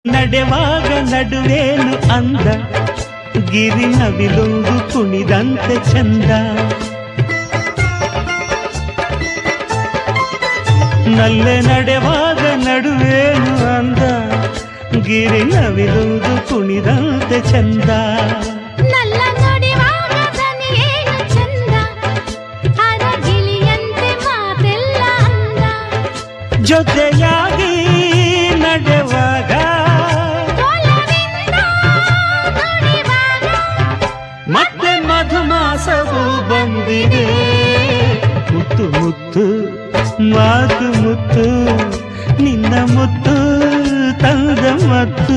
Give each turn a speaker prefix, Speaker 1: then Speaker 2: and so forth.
Speaker 1: ನಡೆವಾಗ ನಡುವೇನು ಅಂದ ಗಿರಿ ನವಿಲೊಂದು ಕುಣಿದಂತೆ ಚಂದ ನಲ್ಲೆ ನಡೆವಾಗ ನಡುವೇನು ಅಂದ ಗಿರಿ ನವಿಲೊಂದು ಕುಣಿದಂತೆ ಚಂದ
Speaker 2: ನಲ್ಲ ನುಡಿವಾಗ ದನಿಯೇನು ಚಂದ ಅರಗಿಳಿಯಂತೆ ಮಾತೆಲ್ಲ ಅಂದ
Speaker 1: ಜೊತೆಯಾಗಿ ನಡೆವಾಗ
Speaker 2: ಒಲವಿಂದ ನುಡಿವಾಗ
Speaker 1: ಮತ್ತೆ ಮಧುಮಾಸವು ಬಂದಿದೆ ಮುತ್ತು ಮುತ್ತು ಮಾತು ಮುತ್ತು ನಿನ್ನ ಮುತ್ತು ತಂದ ಮತ್ತು